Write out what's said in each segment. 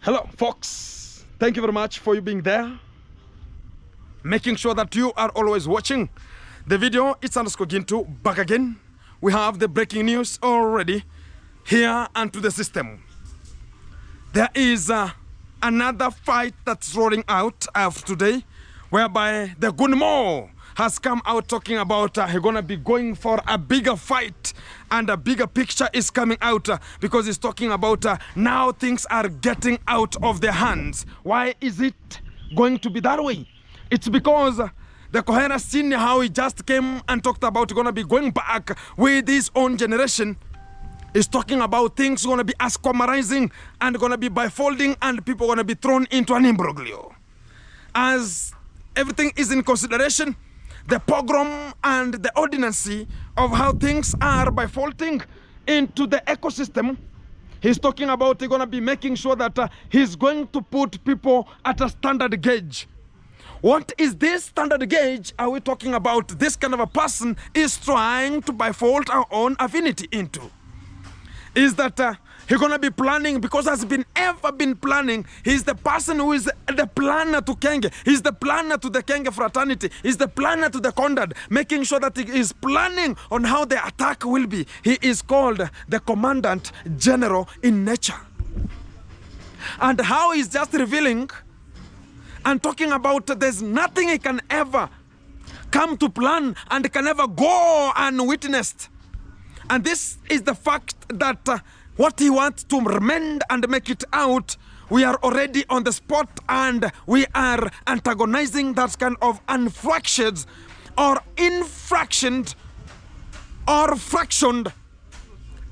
Hello, folks. Thank you very much for you being there. Making sure that you are always watching the video. It's underscore Gintu back again. We have the breaking news already here and to the system. There is another fight that's rolling out after today, whereby the Goon has come out talking about he's gonna be going for a bigger fight, and a bigger picture is coming out because he's talking about now things are getting out of their hands. Why is it going to be that way? It's because the Kohera seen how he just came and talked about gonna be going back with his own generation. He's talking about things gonna be ascomarizing and gonna be bifolding, and people gonna be thrown into an imbroglio. As everything is in consideration, the pogrom and the ordinancy of how things are bifolding into the ecosystem, he's talking about he's gonna be making sure that he's going to put people at a standard gauge. What is this standard gauge are we talking about? This kind of a person is trying to bifold our own affinity into. Is that he's gonna be planning, because has been ever been planning. He's the person who is the planner to Kenge. He's the planner to the Kenge fraternity. He's the planner to the Kondad, making sure that he is planning on how the attack will be. He is called the commandant general in nature. And how he's just revealing and talking about there's nothing he can ever come to plan and can ever go unwitnessed. And this is the fact that what he wants to mend and make it out, we are already on the spot and we are antagonizing that kind of unfractured or infractioned or fractioned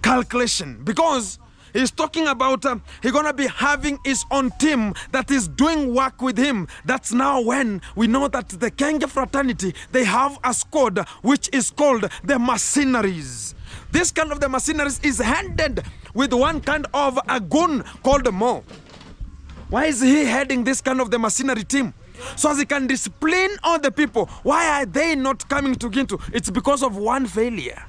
calculation. Because he's talking about he's gonna be having his own team that is doing work with him. That's now when we know that the Kenge fraternity, they have a squad which is called the mercenaries. This kind of the mercenaries is handed with one kind of a goon called Mo. Why is he heading this kind of the mercenary team? So as he can discipline all the people. Why are they not coming to Gintu? It's because of one failure.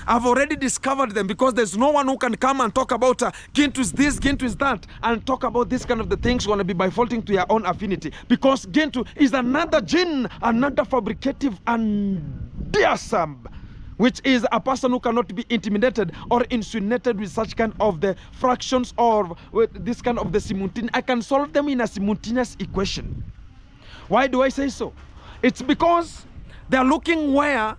I've already discovered them, because there's no one who can come and talk about Gintu is this, Gintu is that, and talk about this kind of the things going to be bifolding to your own affinity. Because Gintu is another jinn, another fabricative and dearsam, which is a person who cannot be intimidated or insinuated with such kind of the fractions or with this kind of the simultaneous. I can solve them in a simultaneous equation. Why do I say so? It's because they're looking where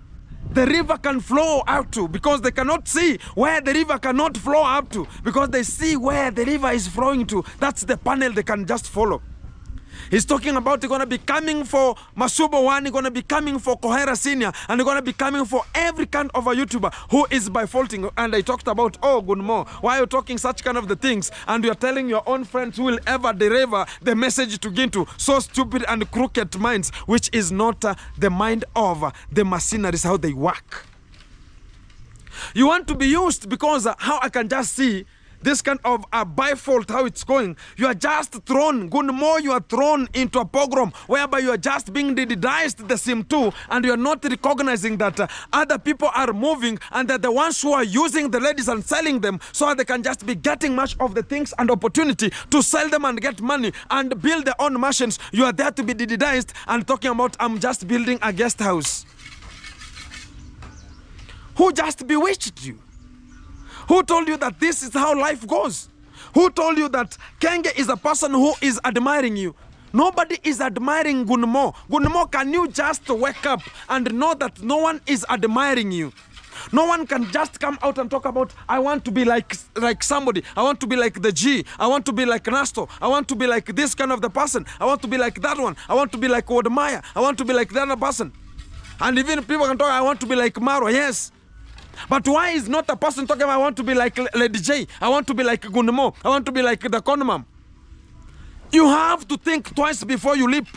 the river can flow out to, because they cannot see where the river cannot flow up to, because they see where the river is flowing to. That's the panel they can just follow. He's talking about he's going to be coming for Masubo 1, he's going to be coming for Kohera Senior, and he's going to be coming for every kind of a YouTuber who is bifolding. And I talked about, oh, Goon, why are you talking such kind of the things? And you're telling your own friends who will ever deliver the message to Gintu, so stupid and crooked minds, which is not the mind of the mercenaries, how they work. You want to be used because how I can just see this kind of a bifold, how it's going. You are just thrown, Goon, you are thrown into a pogrom whereby you are just being dedicized the same too, and you are not recognizing that other people are moving, and that the ones who are using the ladies and selling them so they can just be getting much of the things and opportunity to sell them and get money and build their own machines. You are there to be dedicized and talking about I'm just building a guest house. Who just bewitched you? Who told you that this is how life goes? Who told you that Kenge is a person who is admiring you? Nobody is admiring Goon. Goon, can you just wake up and know that no one is admiring you? No one can just come out and talk about, I want to be like somebody. I want to be like the G. I want to be like Nasto. I want to be like this kind of the person. I want to be like that one. I want to be like Wodemaya. I want to be like the other person. And even people can talk, I want to be like Maro. Yes. But why is not a person talking about I want to be like Lady J, I want to be like Goon, I want to be like the Conmam? You have to think twice before you leap.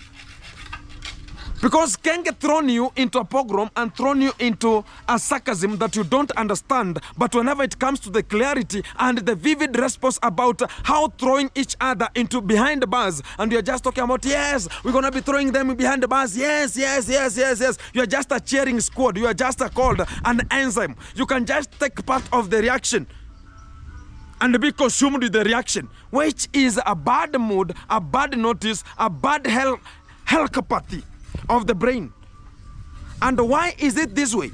Because Kenge thrown you into a pogrom and thrown you into a sarcasm that you don't understand. But whenever it comes to the clarity and the vivid response about how throwing each other into behind the bars, and you're just talking about, yes, we're going to be throwing them behind the bars. Yes, yes, yes, yes, yes. You're just a cheering squad. You are just called an enzyme. You can just take part of the reaction. and be consumed with the reaction, which is a bad mood, a bad notice, a bad helicopathy of the brain. And why is it this way?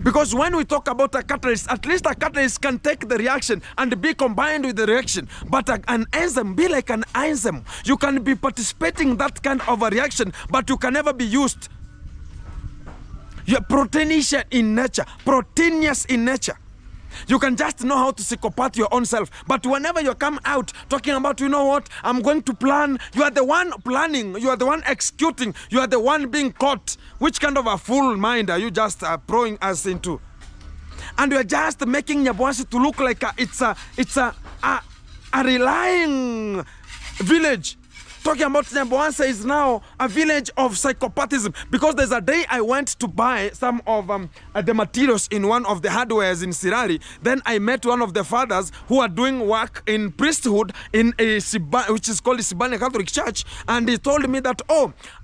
Because when we talk about a catalyst, at least a catalyst can take the reaction and be combined with the reaction. But an enzyme, be like an enzyme. You can be participating in that kind of a reaction, but you can never be used. You're proteinous in nature, proteinous in nature. You can just know how to psychopath your own self. But whenever you come out talking about, you know what, I'm going to plan, you are the one planning, you are the one executing, you are the one being caught. Which kind of a fool mind are you just throwing us into? And you are just making Nyaboansi to look like it's a relying village. Talking about Nyaboansi is now a village of psychopathism, because there's a day I went to buy some of the materials in one of the hardwares in Sirari. Then I met one of the fathers who are doing work in priesthood in a which is called the Sibane Catholic Church, and he told me that,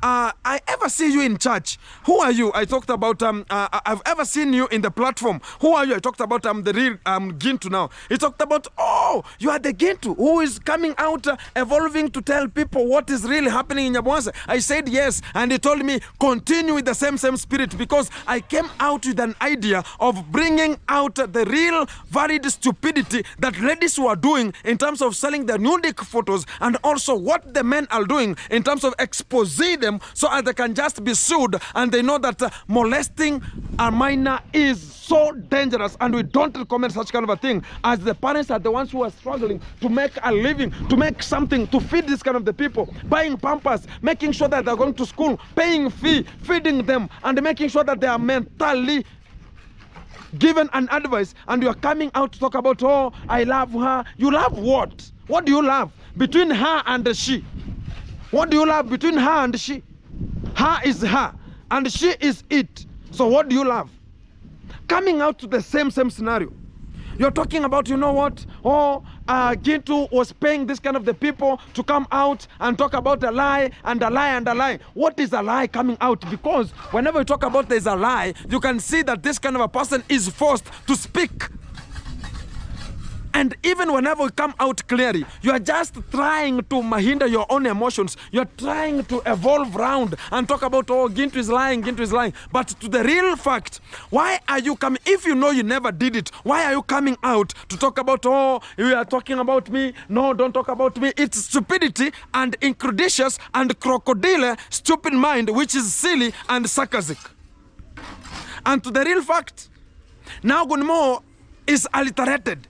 I ever see you in church. Who are you? I talked about I've ever seen you in the platform. Who are you? I talked about the real Gintu now. He talked about, you are the Gintu who is coming out evolving to tell people what is really happening in Nyaboansi. I said yes, and he told me continue with the same spirit, because I came out with an idea of bringing out the real varied stupidity that ladies were doing in terms of selling their nudic photos, and also what the men are doing in terms of exposing them so that they can just be sued, and they know that molesting a minor is so dangerous, and we don't recommend such kind of a thing, as the parents are the ones who are struggling to make a living, to make something, to feed this kind of the people, buying pampers, making sure that they're going to school, paying fee, feeding them, and making sure that they are mentally given an advice. And you are coming out to talk about, I love her. You love what? What do you love between her and she? What do you love between her and she? Her is her and she is it. So what do you love? Coming out to the same scenario. You're talking about, you know what? Gintu was paying this kind of the people to come out and talk about a lie and a lie and a lie. What is a lie coming out? Because whenever you talk about there's a lie, you can see that this kind of a person is forced to speak. And even whenever you come out clearly, you are just trying to hinder your own emotions. You are trying to evolve round and talk about, Gintu is lying, Gintu is lying. But to the real fact, why are you coming? If you know you never did it, why are you coming out to talk about, you are talking about me? No, don't talk about me. It's stupidity and incredulous and crocodile stupid mind, which is silly and sarcastic. And to the real fact, now Gunmo is alliterated.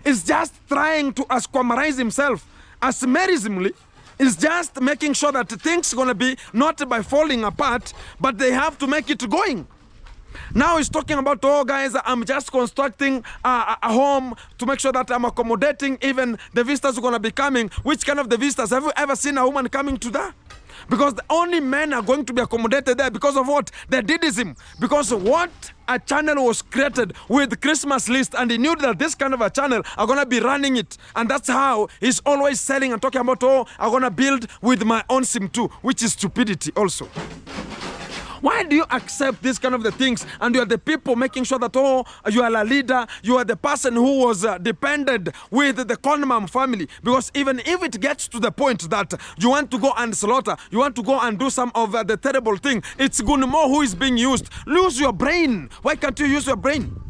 Is just trying to asquamarize himself. Asmerismly is just making sure that things are going to be not by falling apart, but they have to make it going. Now he's talking about, guys, I'm just constructing a home to make sure that I'm accommodating even the visitors who are going to be coming. Which kind of the visitors? Have you ever seen a woman coming to that? Because the only men are going to be accommodated there because of what? The didism. Because what a channel was created with Christmas list, and he knew that this kind of a channel are going to be running it. And that's how he's always selling and talking about, I'm going to build with my own sim too, which is stupidity also. Why do you accept this kind of the things, and you are the people making sure that, you are a leader, you are the person who was depended with the Conman family? Because even if it gets to the point that you want to go and slaughter, you want to go and do some of the terrible thing, it's Gunmo who is being used. Lose your brain. Why can't you use your brain?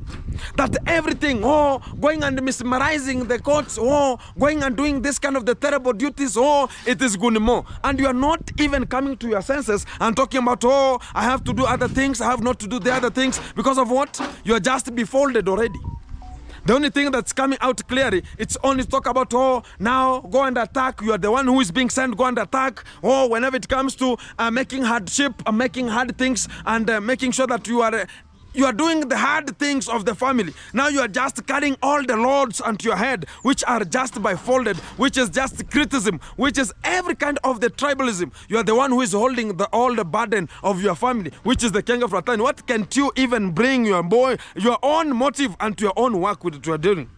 That everything, going and mesmerizing the courts, going and doing this kind of the terrible duties, it is Gunmo. And you are not even coming to your senses and talking about, I have to do other things, I have not to do the other things. Because of what? You are just befolded already. The only thing that's coming out clearly, it's only talk about, now go and attack. You are the one who is being sent, go and attack. Whenever it comes to making hardship, making hard things, and making sure that you are doing the hard things of the family. Now you are just carrying all the loads onto your head, which are just by folded, which is just criticism, which is every kind of the tribalism. You are the one who is holding all the burden of your family, which is the king of Ratani. What can't you even bring your own motive and your own work with what you are doing?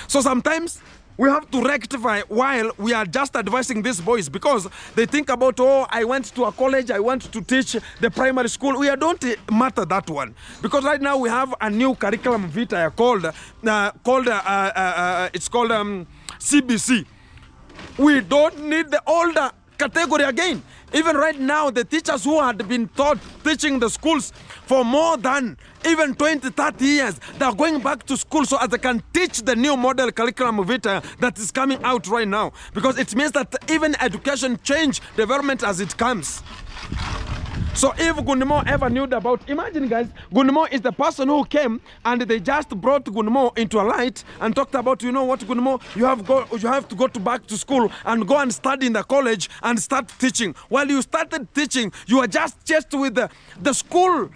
So sometimes We have to rectify while we are just advising these boys, because they think about, oh, I went to a college, I want to teach the primary school. We don't matter that one, because right now we have a new curriculum vitae called CBC. We don't need the older category again. Even right now, the teachers who had been teaching the schools for more than even 20, 30 years, they are going back to school so as they can teach the new model curriculum vitae that is coming out right now. Because it means that even education change development as it comes. So if Gunmo ever knew about, imagine guys, Gunmo is the person who came and they just brought Gunmo into a light and talked about, you know what, Gunmo, you have to go back to school and go and study in the college and start teaching. While you started teaching, you are just chased with the school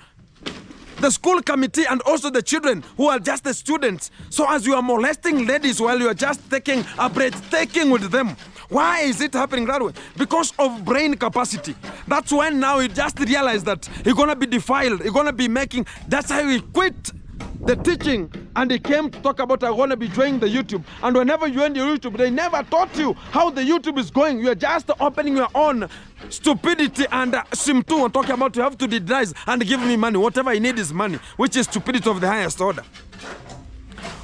committee and also the children who are just the students. So as you are molesting ladies while you are just taking a breathtaking with them. Why is it happening that way? Because of brain capacity. That's when now he just realized that he's gonna be defiled, he's gonna be making, that's how he quit the teaching and he came to talk about I'm gonna be joining the YouTube. And whenever you join the YouTube, they never taught you how the YouTube is going. You are just opening your own stupidity and sim2 and talking about you have to digitize and give me money. Whatever I need is money, which is stupidity of the highest order.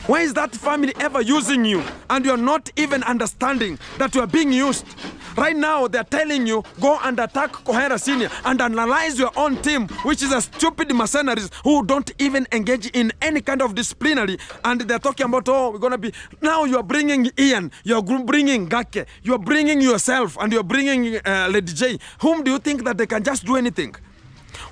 Why is that family ever using you and you're not even understanding that you are being used? Right now, they're telling you, go and attack Kohera Senior and analyze your own team, which is a stupid mercenaries who don't even engage in any kind of disciplinary. And they're talking about, oh, we're going to be... Now you're bringing Ian, you're bringing Gake, you're bringing yourself, and you're bringing Lady J. Whom do you think that they can just do anything?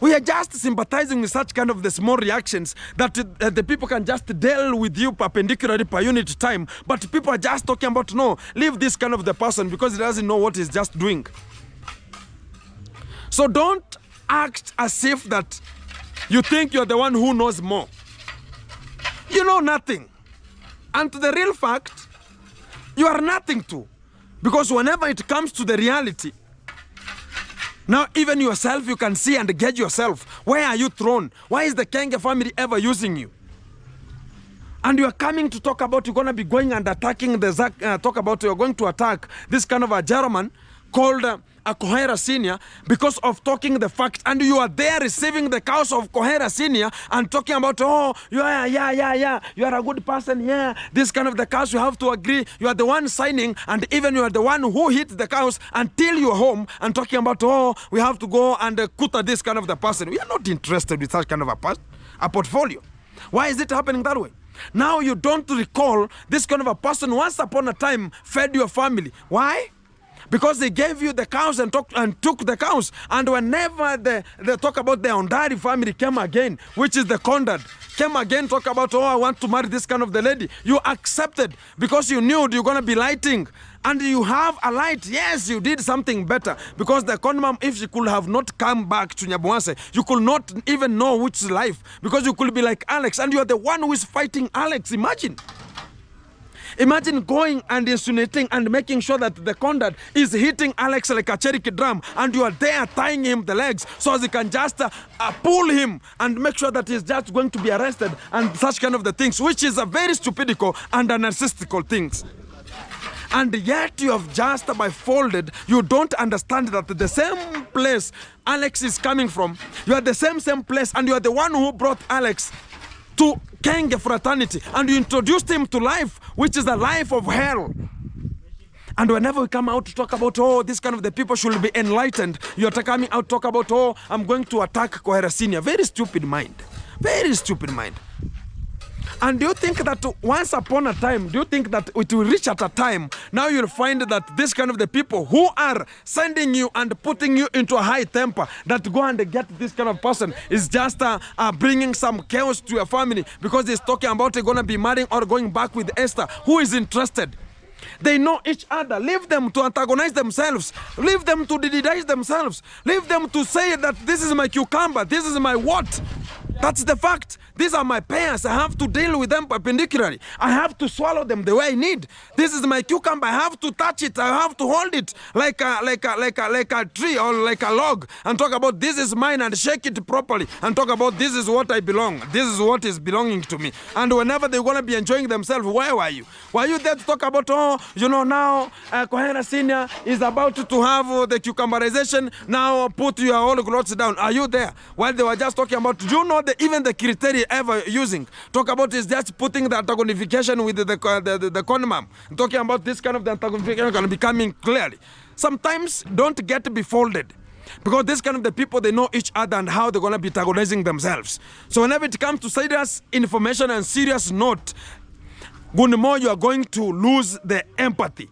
We are just sympathizing with such kind of the small reactions that the people can just deal with you perpendicularly per unit time. But people are just talking about, no, leave this kind of the person because he doesn't know what he's just doing. So don't act as if that you think you're the one who knows more. You know nothing. And to the real fact, you are nothing too. Because whenever it comes to the reality, now, even yourself, you can see and gauge yourself. Where are you thrown? Why is the Kenge family ever using you? And you are coming to talk about you're going to be going and attacking the talk about you're going to attack this kind of a German called a Kohera Senior because of talking the fact, and you are there receiving the cows of Kohera Senior and talking about, oh, yeah, you are a good person, yeah, this kind of the cows, you have to agree, you are the one signing, and even you are the one who hit the cows until you're home and talking about, oh, we have to go and kuta this kind of the person. We are not interested with such kind of a portfolio. Why is it happening that way? Now you don't recall this kind of a person once upon a time fed your family. Why? Because they gave you the cows and took the cows. And whenever they talk about the Ondari family came again, which is the Kondad, came again, talk about, oh, I want to marry this kind of the lady. You accepted because you knew you're going to be lighting. And you have a light. Yes, you did something better. Because the Konmam, if she could have not come back to Nyabuanse, you could not even know which is life. Because you could be like Alex. And you are the one who is fighting Alex. Imagine. Imagine going and insinuating and making sure that the Kondad is hitting Alex like a Cherokee drum and you are there tying him the legs so as you can just pull him and make sure that he's just going to be arrested and such kind of the things, which is a very stupidical and a narcissistical things. And yet you have just by folded, you don't understand that the same place Alex is coming from, you are the same place and you are the one who brought Alex to Kenge fraternity and you introduced him to life, which is the life of hell. And whenever we come out to talk about, oh, this kind of the people should be enlightened, you're coming out to talk about, oh, I'm going to attack Kohera Senior. Very stupid mind. Very stupid mind. And do you think that once upon a time, do you think that it will reach at a time, now you'll find that this kind of the people who are sending you and putting you into a high temper, that go and get this kind of person is just bringing some chaos to your family because he's talking about they're going to be marrying or going back with Esther, who is interested. They know each other. Leave them to antagonize themselves. Leave them to dididize themselves. Leave them to say that this is my cucumber, this is my what. That's the fact. These are my pears. I have to deal with them perpendicularly. I have to swallow them the way I need. This is my cucumber. I have to touch it. I have to hold it like a tree or like a log and talk about this is mine and shake it properly and talk about this is what I belong. This is what is belonging to me. And whenever they're going to be enjoying themselves, where were you? Were you there to talk about, oh, you know, now Kohera Senior is about to have the cucumberization. Now put your old clothes down. Are you there? While they were just talking about, do you know even the criteria ever using? Talk about is just putting the antagonification with the conmam. Talking about this kind of the antagonification can be coming clearly. Sometimes don't get befolded. Because this kind of the people, they know each other and how they're going to be antagonizing themselves. So whenever it comes to serious information and serious note, Gunimo, you are going to lose the empathy.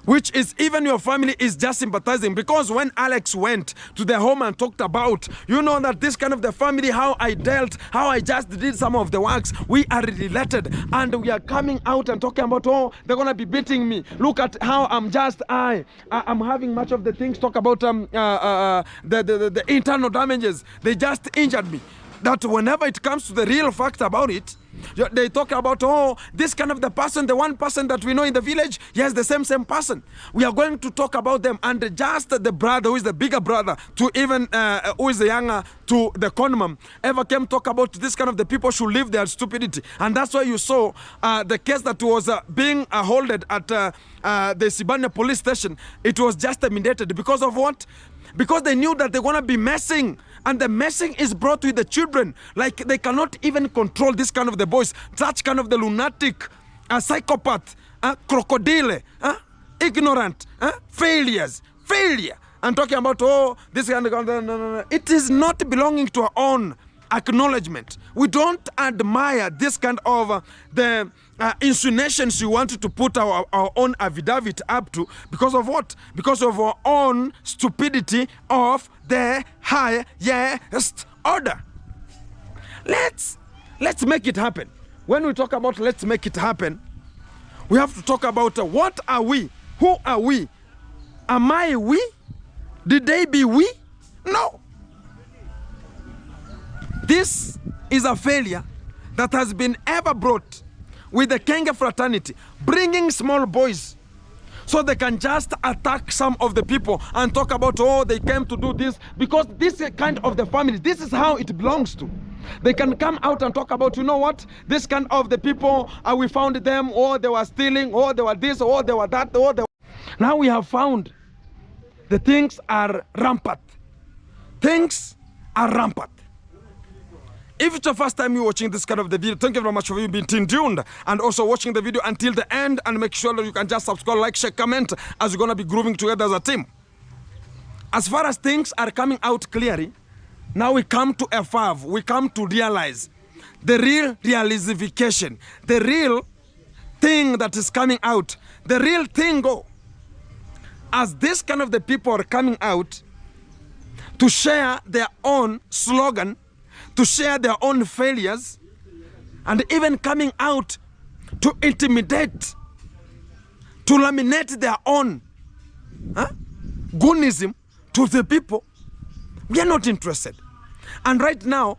Which is even your family is just sympathizing. Because when Alex went to the home and talked about, you know that this kind of the family, how I dealt, how I just did some of the works, we are related. And we are coming out and talking about, oh, they're going to be beating me. Look at how I'm just, I'm having much of the things, talk about the internal damages. They just injured me. That whenever it comes to the real fact about it, they talk about, oh, this kind of the person, the one person that we know in the village, yes, the same person. We are going to talk about them. And just the brother who is the bigger brother to even who is the younger to the conman ever came talk about this kind of the people should leave their stupidity. And that's why you saw the case that was being holded at the Sibania police station. It was just terminated. Because of what? Because they knew that they're going to be messing. And the messing is brought with the children. Like they cannot even control this kind of the boys. Such kind of the lunatic, psychopath, crocodile, ignorant, failure. And talking about, oh, this kind of, no. It is not belonging to our own acknowledgement. We don't admire this kind of the insinuations you wanted to put our own affidavit up to. Because of what? Because of our own stupidity of the highest order. Let's make it happen. When we talk about let's make it happen, we have to talk about what are we? Who are we? Am I we? Did they be we? No. This is a failure that has been ever brought with the Kenge fraternity, bringing small boys so they can just attack some of the people and talk about, oh, they came to do this, because this kind of the family, this is how it belongs to. They can come out and talk about, you know what, this kind of the people, we found them, or they were stealing, or they were this, or they were that, or they were... Now we have found the things are rampant. Things are rampant. If it's your first time you're watching this kind of the video, thank you very much for you being tuned and also watching the video until the end, and make sure that you can just subscribe, like, share, comment as we're going to be grooving together as a team. As far as things are coming out clearly, now we come to F5, we come to realize the real realizification, the real thing that is coming out, the real thing go. As this kind of the people are coming out to share their own slogan, to share their own failures, and even coming out to intimidate, to laminate their own goonism to the people, we are not interested. And right now,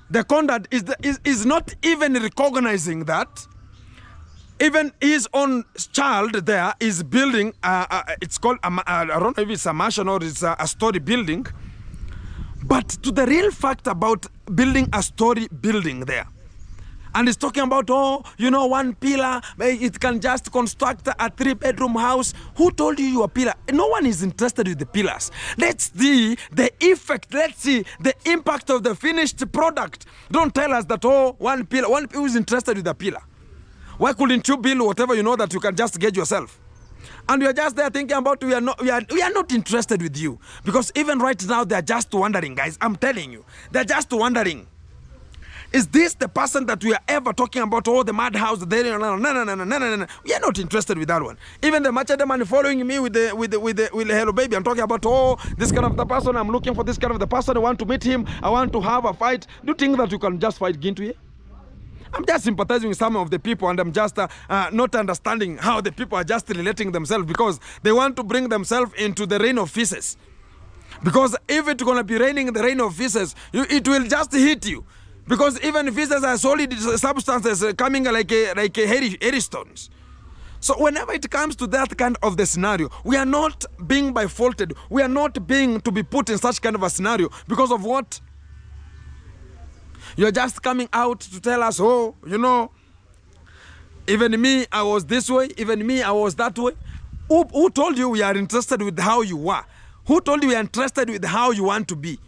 the conduct is not even recognizing that. Even his own child there is building, it's called, I don't know if it's a mansion or it's a story building, but to the real fact about building a story building there. And it's talking about, oh, you know, one pillar, it can just construct a 3-bedroom house. Who told you a pillar? No one is interested with the pillars. Let's see the effect. Let's see the impact of the finished product. Don't tell us that, oh, one pillar. One who is interested with the pillar. Why couldn't you build whatever you know that you can just get yourself? And we are just there thinking about we are not interested with you. Because even right now, they are just wondering, guys. I'm telling you. They're just wondering. Is this the person that we are ever talking about? Oh, the madhouse. No. We are not interested with that one. Even the machete man following me with the hello baby. I'm talking about, oh, this kind of the person. I'm looking for this kind of the person. I want to meet him. I want to have a fight. Do you think that you can just fight Gintu here? I'm just sympathizing with some of the people, and I'm just not understanding how the people are just relating themselves, because they want to bring themselves into the reign of feces. Because if it's going to be raining the rain of feces, it will just hit you. Because even visas are solid substances coming like hairy stones. So whenever it comes to that kind of the scenario, we are not being faulted. We are not being to be put in such kind of a scenario because of what? You're just coming out to tell us, oh, you know, even me, I was this way. Even me, I was that way. Who told you we are interested with how you are? Who told you we are interested with how you want to be?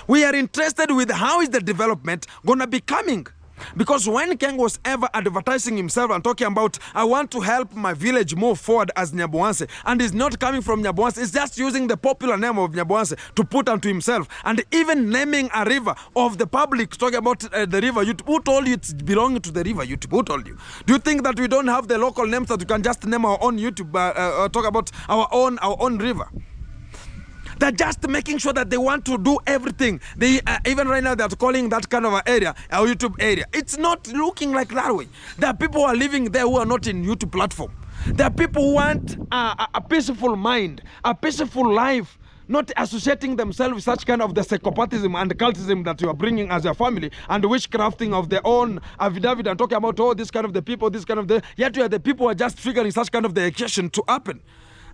We are interested with how is the development gonna be coming. Because when Ken was ever advertising himself and talking about, I want to help my village move forward as Nyaboanse, and he's not coming from Nyaboanse, he's just using the popular name of Nyaboanse to put onto himself, and even naming a river of the public, talking about the river. Who told you it's belonging to the river YouTube? Who told you? Do you think that we don't have the local names that we can just name our own YouTube, talk about our own river? They're just making sure that they want to do everything. They even right now they're calling that kind of an area our YouTube area. It's not looking like that way. There are people who are living there who are not in YouTube platform. There are people who want a peaceful mind, a peaceful life, not associating themselves with such kind of the psychopathism and the cultism that you are bringing as your family, and witchcrafting of their own affidavit and talking about, oh, this kind of the people, this kind of the, yet you are the people who are just triggering such kind of the occasion to happen.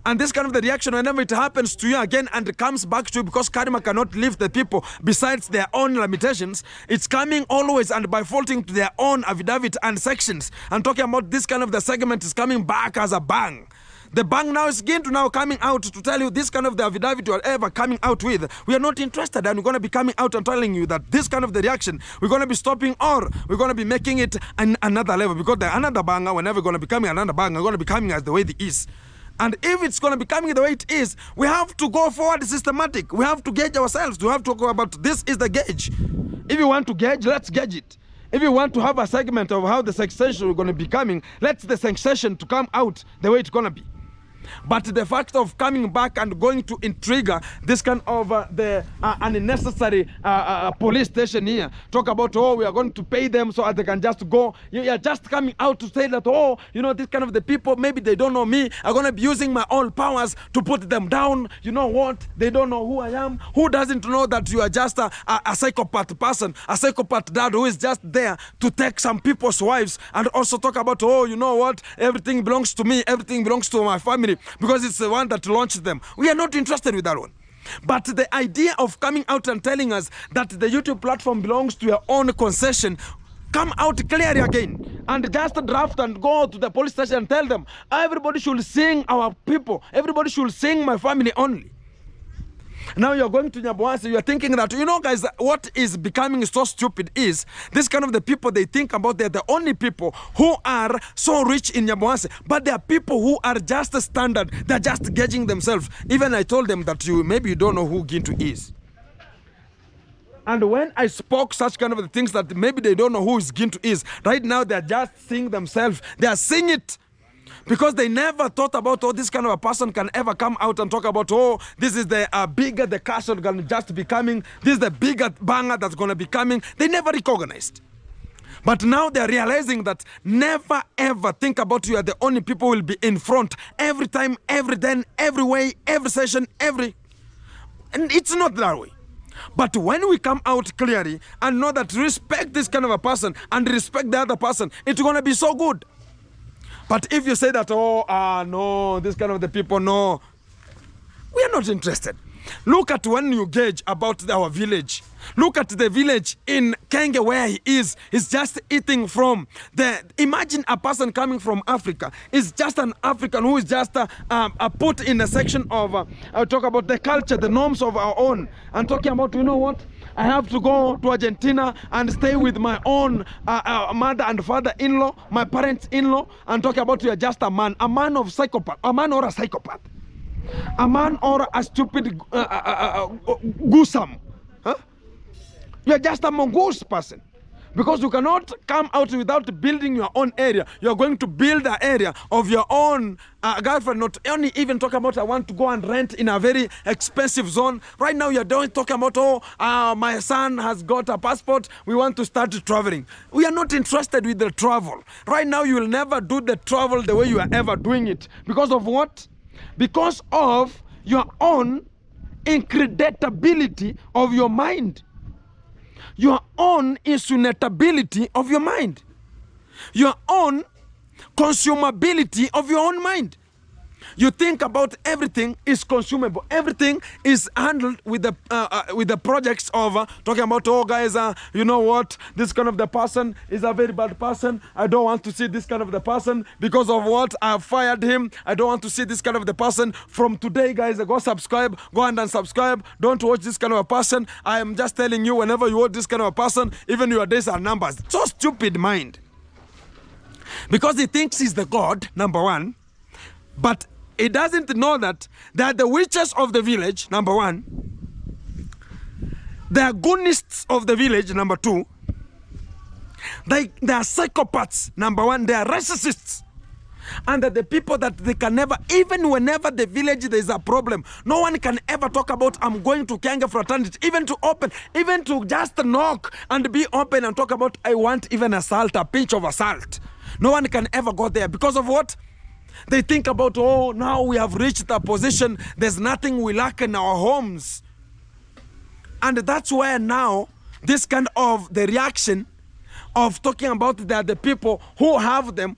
And this kind of the reaction, whenever it happens to you again and it comes back to you, because karma cannot leave the people besides their own limitations, it's coming always and by faulting to their own affidavit and sections. And talking about this kind of the segment is coming back as a bang. The bang now is again to now coming out to tell you this kind of the affidavit or ever coming out with. We are not interested, and we're going to be coming out and telling you that this kind of the reaction, we're going to be stopping, or we're going to be making it another level, because the another banger, whenever we're going to be coming another banger, we're going to be coming as the way it is. And if it's going to be coming the way it is, we have to go forward systematic. We have to gauge ourselves. We have to go about this is the gauge. If you want to gauge, let's gauge it. If you want to have a segment of how the sensation is going to be coming, let's the sensation to come out the way it's going to be. But the fact of coming back and going to intrigue this kind of the unnecessary police station here, talk about, oh, we are going to pay them so that they can just go. You are just coming out to say that, oh, you know, this kind of the people, maybe they don't know me, I'm going to be using my own powers to put them down. You know what? They don't know who I am. Who doesn't know that you are just a psychopath person, a psychopath dad who is just there to take some people's wives and also talk about, oh, you know what? Everything belongs to me. Everything belongs to my family, because it's the one that launched them. We are not interested with that one. But the idea of coming out and telling us that the YouTube platform belongs to your own concession, come out clearly again and just draft and go to the police station and tell them, everybody should sing our people, everybody should sing my family only. Now you're going to Nyaboanse, you're thinking that, you know, guys, what is becoming so stupid is this kind of the people they think about, they're the only people who are so rich in Nyaboanse, but there are people who are just standard, they're just gauging themselves. Even I told them that maybe you don't know who Gintu is. And when I spoke such kind of the things that maybe they don't know who Gintu is, right now they're just seeing themselves, they are seeing it. Because they never thought about, oh, this kind of a person can ever come out and talk about, oh, this is the bigger the castle going to just be coming. This is the bigger banger that's going to be coming. They never recognized. But now they're realizing that never ever think about you are the only people who will be in front every time, every then, every way, every session, every. And it's not that way. But when we come out clearly and know that respect this kind of a person and respect the other person, it's going to be so good. But if you say that, oh, no, this kind of the people, no, we are not interested. Look at when you gauge about our village. Look at the village in Kenge where he is. He's just eating from the... Imagine a person coming from Africa. Is just an African who is just put in a section of... talk about the culture, the norms of our own. And talking about, you know what? I have to go to Argentina and stay with my own mother and father-in-law, my parents-in-law, and talk about you are just a man of psychopath, a man or a psychopath, a man or a stupid goosam. Huh? You are just a mongoose person. Because you cannot come out without building your own area. You're going to build an area of your own girlfriend. Not only even talk about I want to go and rent in a very expensive zone. Right now you're talking about, oh, my son has got a passport. We want to start traveling. We are not interested with the travel. Right now you will never do the travel the way you are ever doing it. Because of what? Because of your own increditability of your mind. your own insulatability of your mind, your own consumability of your own mind. You think about everything is consumable. Everything is handled with the projects of talking about, oh guys, you know what? This kind of the person is a very bad person. I don't want to see this kind of the person because of what? I have fired him. I don't want to see this kind of the person. From today, guys, go subscribe. Go and unsubscribe. Don't watch this kind of a person. I am just telling you, whenever you watch this kind of a person, even your days are numbers. So stupid mind. Because he thinks he's the God, number one. But he doesn't know that they are the witches of the village, number one. They are goonists of the village, number two. They are psychopaths, number one. They are racists. And that the people that they can never, even whenever the village there is a problem, no one can ever talk about, I'm going to Kanga fraternity, even to open, even to just knock and be open and talk about, I want even a salt, a pinch of a salt. No one can ever go there because of what? They think about, oh, now we have reached a position, there's nothing we lack in our homes. And that's where now this kind of the reaction of talking about that the people who have them,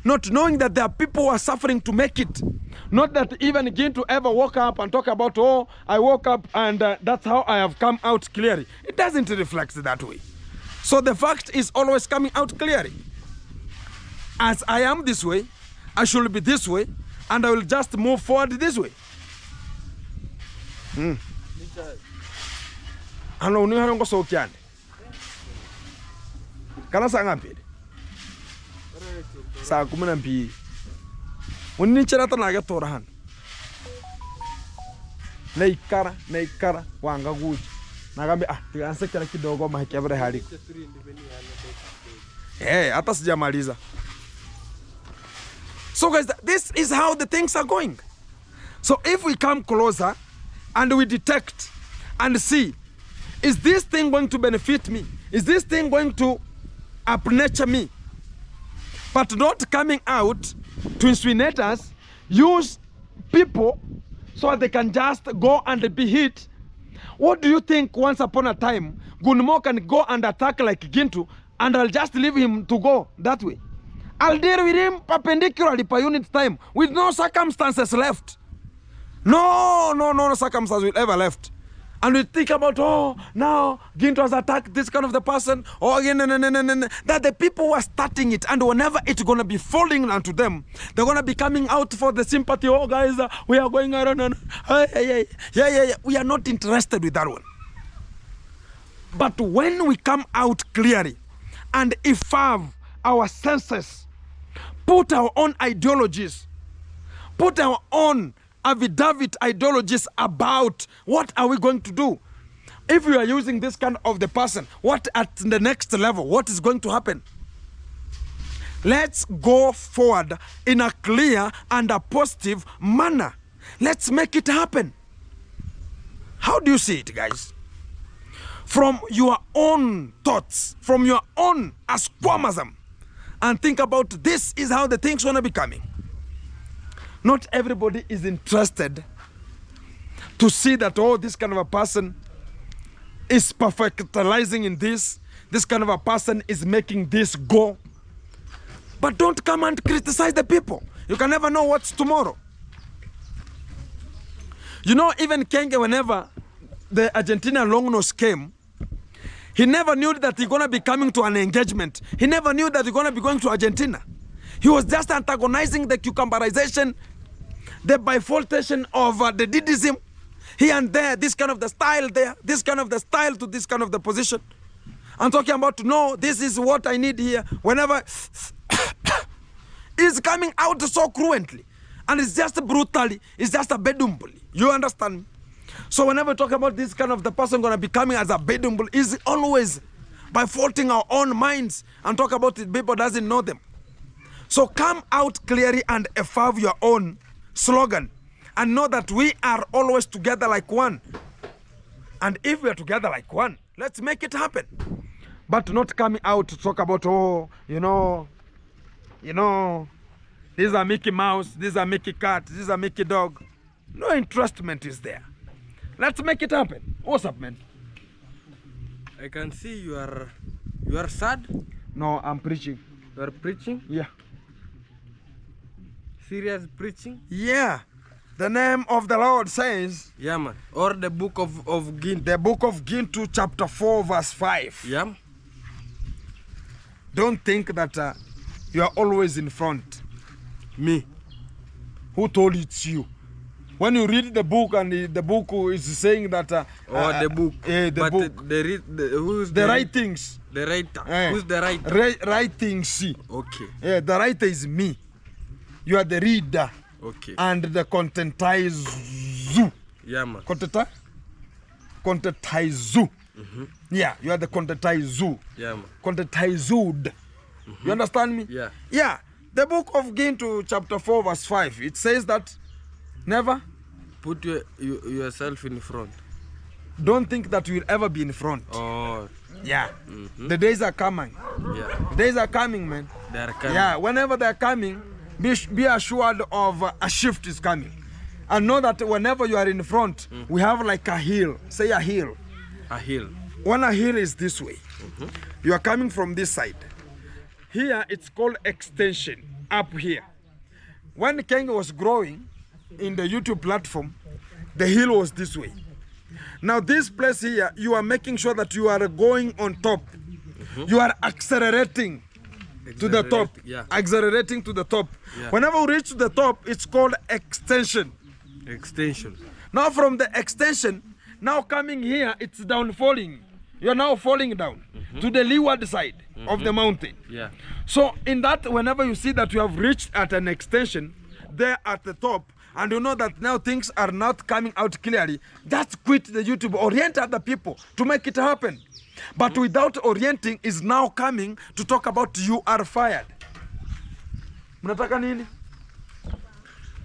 not knowing that there are people who are suffering to make it. Not that even again to ever walk up and talk about, oh, I woke up and that's how I have come out clearly. It doesn't reflect that way. So the fact is always coming out clearly. As I am this way, I should be this way, and I will just move forward this way. Ano ni hango so kyande. Kana sanga mpede. Sa kumuna mpi. Unni chera ta naga torahan. Na ikara wanga guji. Nagambe tiganse kila kidogo mahakebere hali. Hata sijamaliza. So guys, this is how the things are going. So if we come closer and we detect and see, is this thing going to benefit me? Is this thing going to up-nature me? But not coming out to insinuate us, use people so they can just go and be hit. What do you think once upon a time, Gunmo can go and attack like Gintu and I'll just leave him to go that way? I'll deal with him perpendicularly per unit time with no circumstances left. No circumstances will ever left. And we think about, oh, now Ginto has attacked this kind of the person. Oh, again, that the people who are starting it, and whenever it's going to be falling onto them, they're going to be coming out for the sympathy. Oh, guys, we are going around. Yeah. We are not interested with that one. But when we come out clearly and evolve our senses, put our own ideologies, put our own affidavit ideologies about what are we going to do. If we are using this kind of the person, what at the next level, what is going to happen? Let's go forward in a clear and a positive manner. Let's make it happen. How do you see it, guys? From your own thoughts, from your own asquamasm, and think about this is how the things want to be coming. Not everybody is interested to see that, oh, this kind of a person is perfectizing in this. This kind of a person is making this go. But don't come and criticize the people. You can never know what's tomorrow. You know, even Kenge, whenever the Argentina long nose came, he never knew that he's going to be coming to an engagement. He never knew that he's going to be going to Argentina. He was just antagonizing the cucumberization, the bifurcation of the Didism here and there, this kind of the style there, this kind of the style to this kind of the position. I'm talking about, no, this is what I need here. Whenever it's coming out so cruently, and it's just brutally, it's just a bedumbly. You understand me? So whenever we talk about this kind of the person going to be coming as a bedumble, is always by faulting our own minds and talk about it, people doesn't know them. So come out clearly and affirm your own slogan and know that we are always together like one. And if we are together like one, let's make it happen. But not coming out to talk about, oh, you know, these are Mickey Mouse, these are Mickey Cat, these are Mickey Dog. No entrustment is there. Let's make it happen. What's up, man? I can see you are sad. No, I'm preaching. You are preaching. Yeah. Serious preaching. Yeah. The name of the Lord says. Yeah, man. Or the book of Goon. The book of Gintu, chapter 4, verse 5. Yeah. Don't think that you are always in front. Me. Who told it's you? When you read the book and the book is saying that... the book. The but book. Who's the writings. The writer. Who's the writer? Writings. Okay. Yeah, the writer is me. You are the reader. Okay. And the contentizer. Yeah, man. Contentizer. Yeah, you are the contentizer. Yeah, man. Contentized. You understand me? Yeah. Yeah. The book of Gintu, chapter 4, verse 5. It says that never put yourself in front. Don't think that you will ever be in front. Oh. Yeah. The days are coming. Yeah. The days are coming, man. They are coming. Yeah. Whenever they are coming, be assured of a shift is coming. And know that whenever you are in front, we have like a hill. Say a hill. A hill. When a hill is this way, you are coming from this side. Here, it's called extension, up here. When Kenya was growing in the YouTube platform, the hill was this way. Now this place here, you are making sure that you are going on top. You are accelerating to the top. Yeah. Accelerating to the top. Yeah. Whenever we reach the top, it's called extension. Extension. Now from the extension, now coming here, it's down falling. You are now falling down to the leeward side of the mountain. Yeah. So in that, whenever you see that you have reached at an extension there at the top, and you know that now things are not coming out clearly, just quit the YouTube, orient other people to make it happen. But without orienting is now coming to talk about you are fired. Mnataka nini?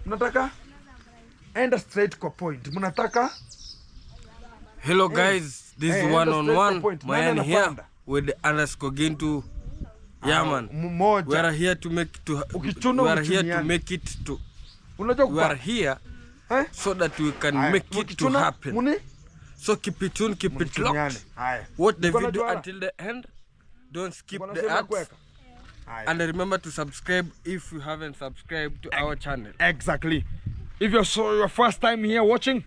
Mnataka? Enda straight kwa point. Mnataka? Hello guys, this is one-on-one. Man here with the underscore Gintu. Yeah, man. We are here to make it to. We are here to make it to. We are here so that we can make it to happen. So keep it tuned, keep it locked. Watch the video until the end. Don't skip the ads. And remember to subscribe if you haven't subscribed to our channel. Exactly. If you're your first time here watching,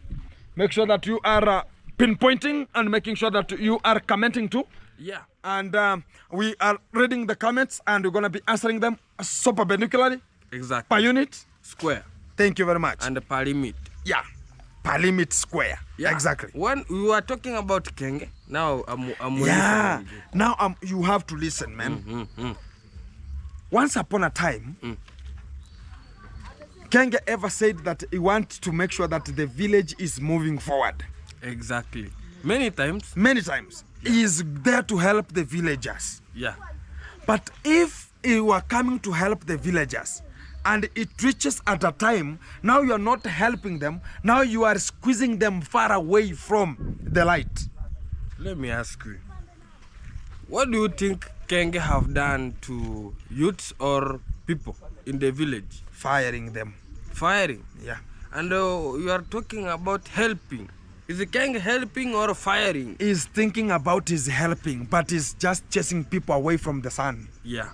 make sure that you are pinpointing and making sure that you are commenting too. Yeah. And we are reading the comments and we're going to be answering them so perpendicularly. Exactly. Per unit. Square. Thank you very much. And per limit. Yeah. Per limit square. Yeah. Exactly. When we were talking about Kenge, now I'm yeah. listening. Now you have to listen, man. Once upon a time, Kenge ever said that he wants to make sure that the village is moving forward. Exactly. Many times. Many times. Yeah. He is there to help the villagers. Yeah. But if you are coming to help the villagers and it reaches at a time, now you are not helping them, now you are squeezing them far away from the light. Let me ask you, what do you think Kenge have done to youths or people in the village? Firing them. Firing? Yeah. And you are talking about helping. Is the Kenge helping or firing? He's thinking about his helping, but he's just chasing people away from the sun. Yeah.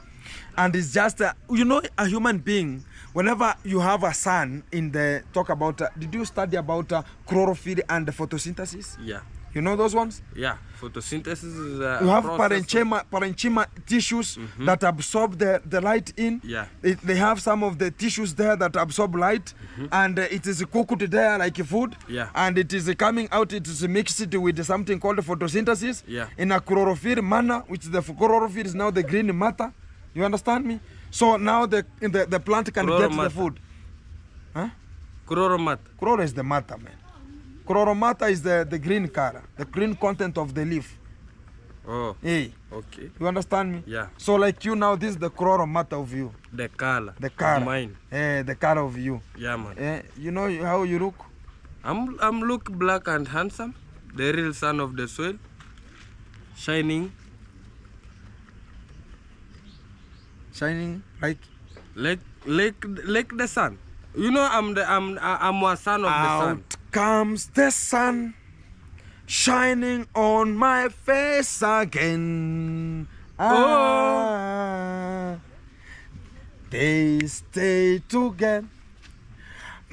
And it's just, you know, a human being, whenever you have a sun in the, talk about, did you study about chlorophyll and photosynthesis? Yeah. You know those ones? Yeah, photosynthesis is you have parenchyma tissues that absorb the light in. Yeah. They have some of the tissues there that absorb light, and it is cooked there like food. Yeah. And it is coming out, it is mixed with something called photosynthesis. Yeah. In a chlorophyll manner, which the chlorophyll is now the green matter. You understand me? So now the plant can get the food. Huh? Chloromat. Chloro is the matter, man. Chloromata is the green color, the green content of the leaf. Oh. Hey. Okay. You understand me? Yeah. So like you now, this is the chloromata of you. The color. The color. Mine. The color of you. Yeah, man. You know how you look? I'm look black and handsome. The real son of the soil. Shining. Shining like the sun. You know I'm a son of the sun. Out comes the sun. shining on my face again. They stay together.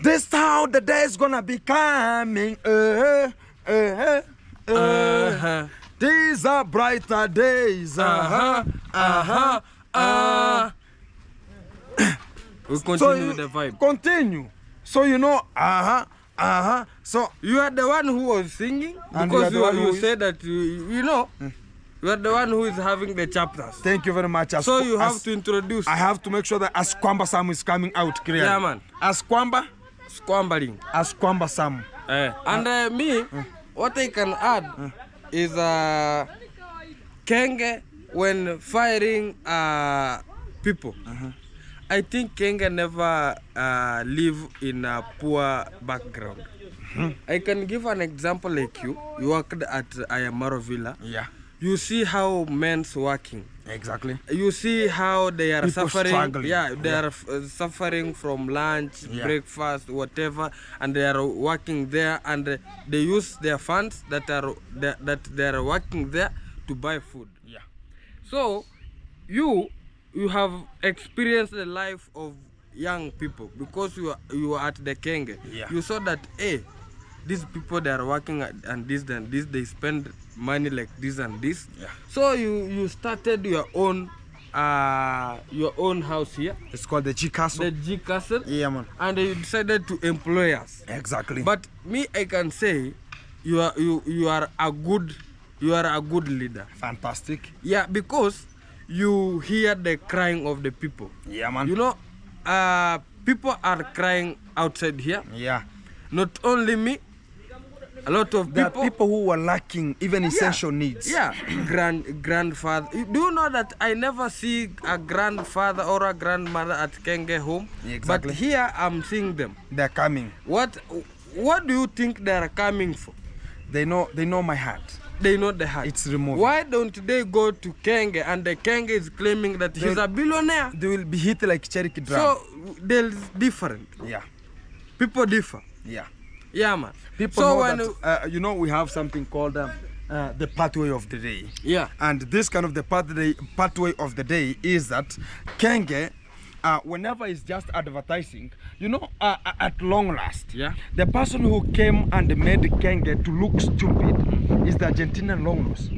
This how the day's gonna be coming. These are brighter days. We continue with the vibe. Continue. So you know, So you are the one who was singing, because you said that you know. You are the one who is having the chapters. Thank you very much. So you have to introduce. I have to make sure that Askwamba Sam is coming out clearly. Yeah, man. Askwamba? Squambering. Askwamba Sam. And me, what I can add is Kenge when firing people. I think Kenge never live in a poor background. I can give an example like you. You worked at Ayamaro Villa. Yeah. You see how men's working. Exactly. You see how they are People suffering. struggling. Yeah, they are suffering from lunch, breakfast, whatever, and they are working there, and they use their funds that they are working there to buy food. Yeah. So you have experienced the life of young people because you are at the Kenge. Yeah. You saw that these people, they are working and this and this, they spend money like this and this. Yeah. So you started your own house here. It's called the G Castle. The G Castle. Yeah, man. And you decided to employ us. Exactly. But me, I can say you are a good leader. Fantastic. Yeah, because you hear the crying of the people. Yeah, man. You know, people are crying outside here. Yeah. Not only me, a lot of There are people who were lacking even essential needs. Yeah, grandfather. Do you know that I never see a grandfather or a grandmother at Kenge home? Exactly. But here I'm seeing them. They're coming. What do you think they are coming for? They know my heart. They know the heart. It's removed. Why don't they go to Kenge and the Kenge is claiming that he's a billionaire? They will be hit like Cherokee drum. So they're different. Yeah. People differ. Yeah. Yeah, man. People so know that, you know, we have something called the pathway of the day. Yeah. And this kind of the pathway of the day is that Kenge, whenever it's just advertising, you know, at long last, the person who came and made Kenge to look stupid is the Argentinian Longnos.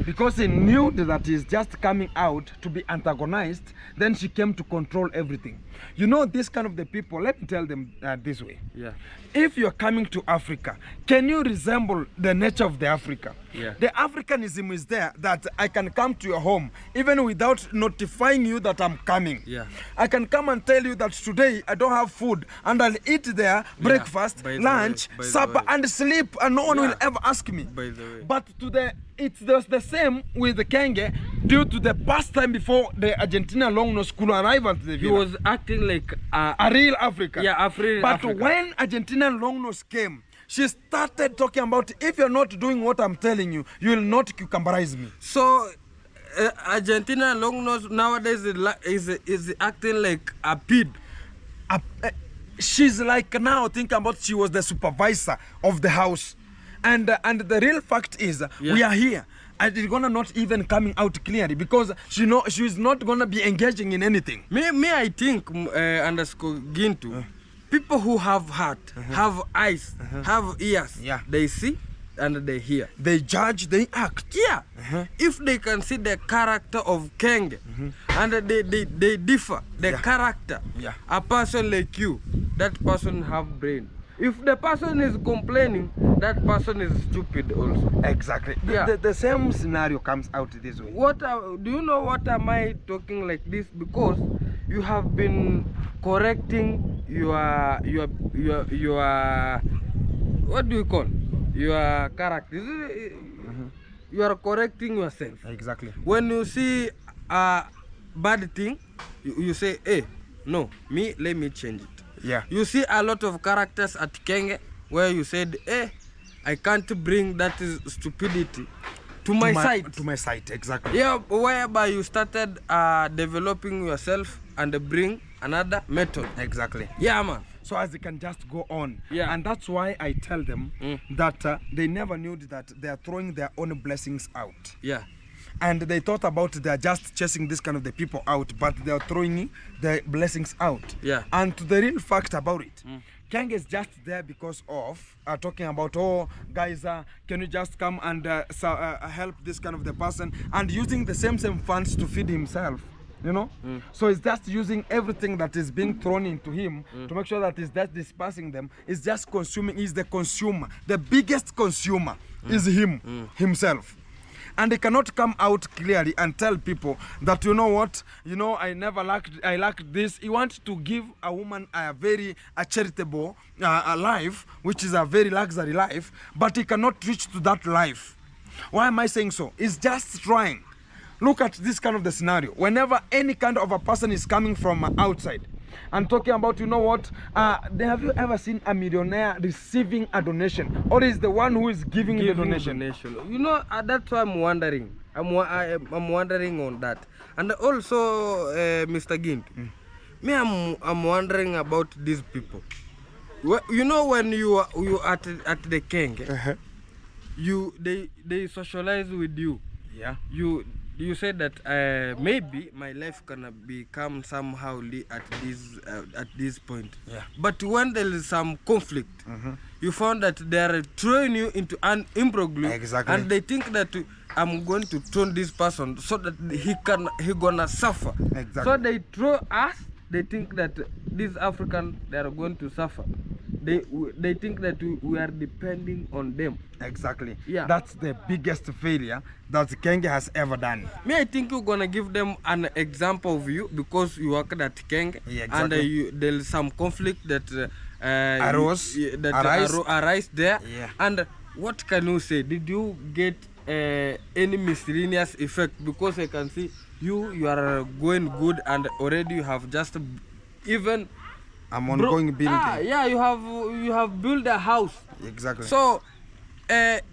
Because he knew that he's just coming out to be antagonized, then she came to control everything. You know, this kind of the people, let me tell them this way. Yeah. If you're coming to Africa, can you resemble the nature of the Africa? Yeah. The Africanism is there, that I can come to your home even without notifying you that I'm coming. Yeah. I can come and tell you that today I don't have food and I'll eat there, breakfast, lunch, supper and sleep, and no one will ever ask me. By the way. But it's just the same with the Kenge due to the past time before the Argentina Longnos could arrive at the villa. He was acting like a real African. Yeah, But when Argentinian Longnos came, she started talking about, if you're not doing what I'm telling you, you will not cucumberize me. So Argentina Longnos nowadays is acting like a pig. She's like now thinking about she was the supervisor of the house. And the real fact is, we are here. And it's gonna not even coming out clearly because she's not gonna be engaging in anything. Me I think underscore Gintu, people who have heart, have eyes, have ears, they see and they hear. They judge, they act. Yeah. If they can see the character of Kenge and they differ, the character, a person like you, that person have brain. If the person is complaining, that person is stupid also. Exactly. Yeah. The same scenario comes out this way. Do you know what am I talking like this? Because you have been correcting your what do you call your character? You are correcting yourself. Exactly. When you see a bad thing, you say, hey, no, let me change it. Yeah. You see a lot of characters at Kenge where you said, I can't bring that stupidity to my side. To my side, exactly. Yeah, whereby you started developing yourself and bring another method. Exactly. Yeah, man. so as they can just go on. Yeah. And that's why I tell them that they never knew that they are throwing their own blessings out. Yeah. And they thought about they're just chasing this kind of the people out, but they're throwing the blessings out. Yeah. And to the real fact about it, Kenge is just there because of talking about, oh guys, can you just come and help this kind of the person, and using the same funds to feed himself, you know. So it's just using everything that is being thrown into him to make sure that he's just dispersing them. It's just consuming. He's the consumer. The biggest consumer is himself. And they cannot come out clearly and tell people that, you know what, I lacked this. He wants to give a woman a very charitable life, which is a very luxury life, but he cannot reach to that life. Why am I saying so? He's just trying. Look at this kind of the scenario. Whenever any kind of a person is coming from outside and talking about, you know what, have you ever seen a millionaire receiving a donation, or is the one who is giving the donation? You know, that's why I'm wondering. I'm wondering on that. And also, Mr. Gint, me, I'm wondering about these people. You know, when you at the Kenge, they socialize with you. Yeah. You said that maybe my life can become somehow at this point. Yeah. But when there is some conflict, you found that they are throwing you into an imbroglio. Exactly. And they think that I'm going to turn this person so that he gonna suffer. Exactly. So they throw us. They think that these Africans, they are going to suffer. They think that we are depending on them. Exactly. Yeah. That's the biggest failure that Kenge has ever done. Me, I think you're gonna give them an example of you because you work at Kenge, yeah, exactly. And there's some conflict that arise there. Yeah. And what can you say? Did you get any miscellaneous effect? Because I can see you are going good, and already you have just even. I'm ongoing building. Yeah, you have built a house. Exactly. So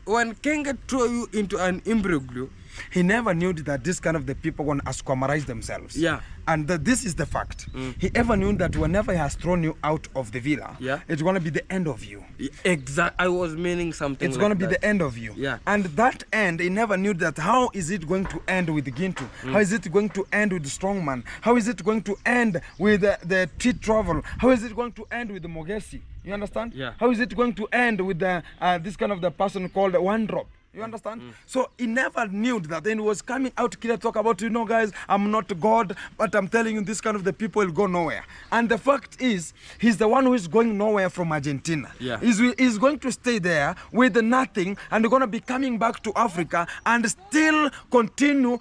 when Kenge throw you into an imbroglio, he never knew that this kind of the people want to asquamarize themselves. Yeah. And this is the fact. He ever knew that whenever he has thrown you out of the villa, it's going to be the end of you. Exactly. I was meaning something. It's going to be the end of you. Yeah. And that end, he never knew that how is it going to end with Gintu? How is it going to end with the Strongman? How is it going to end with the Treat Travel? How is it going to end with the Mogesi? You understand? Yeah. How is it going to end with the this kind of the person called One Drop? You understand? So he never knew that. Then he was coming out here to talk about, you know, guys, I'm not God, but I'm telling you, this kind of the people will go nowhere. And the fact is, he's the one who is going nowhere from Argentina. Yeah. He's going to stay there with nothing, and going to be coming back to Africa and still continue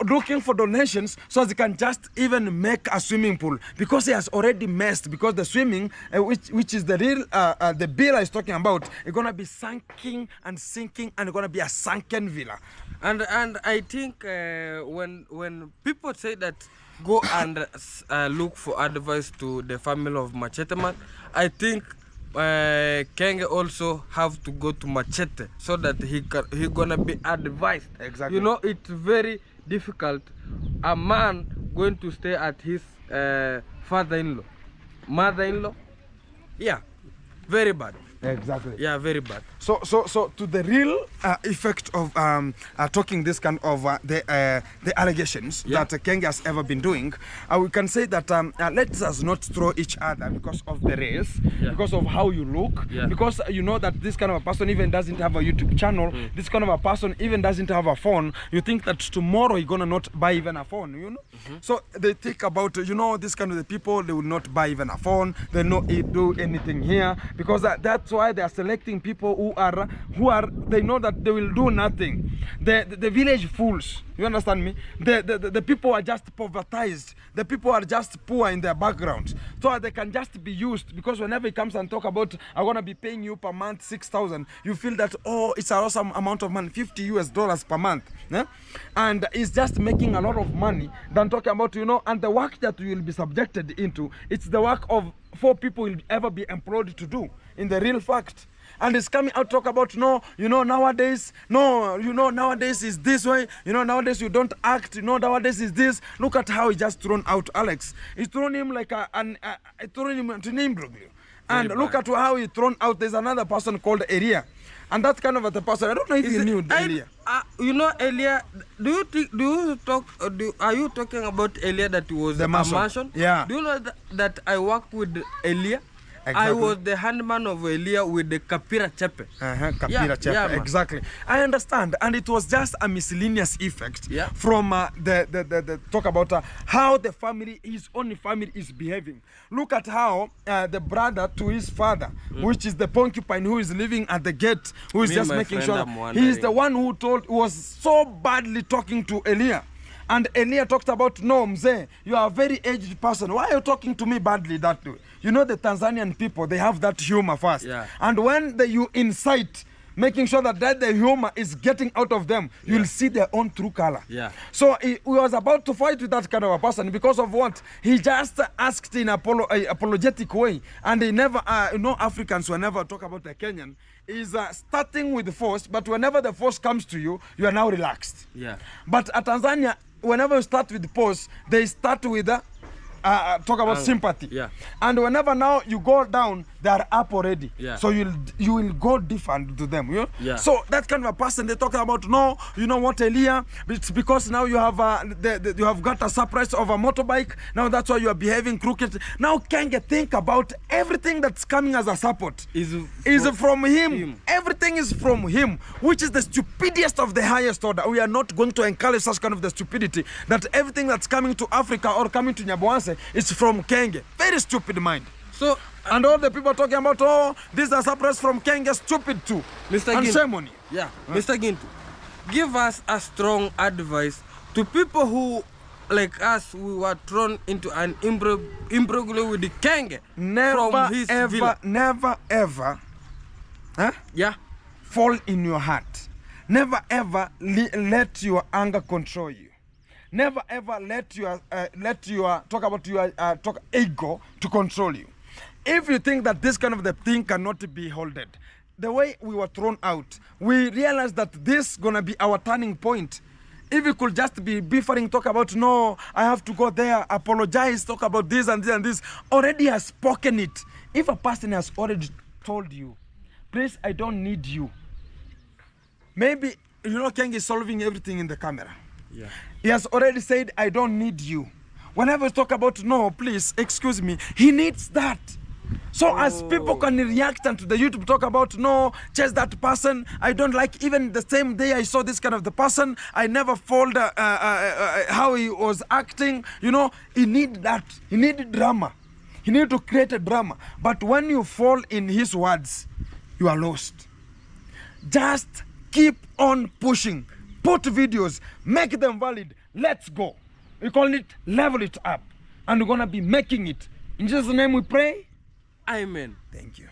looking for donations so as he can just even make a swimming pool, because he has already messed, because the swimming, which is the real, the bill I was talking about, is going to be sinking and going to be a sunken villa. And I think when people say that go and look for advice to the family of Machete Man, I think Kenge also have to go to Machete so that he gonna be advised. Exactly. You know, it's very difficult. A man going to stay at his father-in-law, mother-in-law. Yeah, very bad. Exactly. Yeah, very bad. So to the real effect of talking this kind of the allegations that Kenge has ever been doing, we can say that let us not throw each other because of the race, because of how you look, because you know that this kind of a person even doesn't have a YouTube channel, this kind of a person even doesn't have a phone. You think that tomorrow you're gonna not buy even a phone, you know? So they think about, you know, this kind of the people, they will not buy even a phone, they will not do anything here, because that's why they are selecting people who are they know that they will do nothing. The village fools, you understand me? The people are just povertized. The people are just poor in their background, so they can just be used, because whenever he comes and talk about, I'm gonna be paying you per month 6,000, you feel that, oh, it's an awesome amount of money, $50 per month, and it's just making a lot of money than talking about, you know, and the work that you will be subjected into, it's the work of 4 people will ever be employed to do in the real fact. And it's coming out talk about, no, you know, nowadays, no, you know, nowadays is this way, you know, nowadays you don't act, you know, nowadays is this. Look at how he just thrown out Alex. He's thrown him like thrown him into an imbroglio. And look at how he thrown out. There's another person called Elia. And that kind of the person, I don't know if you knew Elia. You know Elia, are you talking about Elia that was the mansion? Yeah. Do you know that I work with Elia? Exactly. I was the handman of Elia with the Kapira Chepe. Kapira Chepe, yeah, exactly. I understand. And it was just a miscellaneous effect from the talk about how the family, his own family is behaving. Look at how the brother to his father, which is the porcupine who is living at the gate, who is just making sure he is the one who was so badly talking to Elia. And Elia talked about, no, Mzee, you are a very aged person. Why are you talking to me badly that way? You know the Tanzanian people, they have that humor first. Yeah. And when you incite, making sure that the humor is getting out of them, you'll see their own true color. Yeah. So he was about to fight with that kind of a person because of what? He just asked in an apologetic way. And they never, Africans will never talk about the Kenyan, is starting with the force, but whenever the force comes to you, you are now relaxed. Yeah. But at Tanzania, whenever you start with the pause, they start with talk about sympathy. Yeah. And whenever now you go down, they are up already. Yeah. So you will go different to them. You know? Yeah. So that kind of a person, they talk about, no, you know what, Elia, it's because now you have you have got a surprise of a motorbike. Now that's why you are behaving crooked. Now Kenge, think about everything that's coming as a support is from him. Everything is from him, which is the stupidest of the highest order. We are not going to encourage such kind of the stupidity that everything that's coming to Africa or coming to Nyaboanse is from Kenge. Very stupid mind. So, and all the people talking about, oh, this is a surprise from Kenge, stupid too. Mr. And Gintu, shame on you. Yeah, Mr. Gintu, give us a strong advice to people who, like us, we were thrown into an imbroglio with the Kenge from his villa. Never ever fall in your heart. Never ever let your anger control you. Never ever let your ego to control you. If you think that this kind of the thing cannot be holded, the way we were thrown out, we realized that this is gonna be our turning point. If we could just be biffering, talk about, no, I have to go there, apologize, talk about this and this and this, already has spoken it. If a person has already told you, please, I don't need you. Maybe, Keng is solving everything in the camera. Yeah. He has already said, I don't need you. Whenever we talk about, no, please, excuse me, he needs that. So as people can react and to the YouTube talk about, no, chase that person, I don't like, even the same day I saw this kind of the person, I never followed how he was acting, he need that. He need drama. He need to create a drama. But when you fall in his words, you are lost. Just keep on pushing. Put videos, make them valid. Let's go. We call it level it up. And we're going to be making it. In Jesus' name we pray. Amen. Thank you.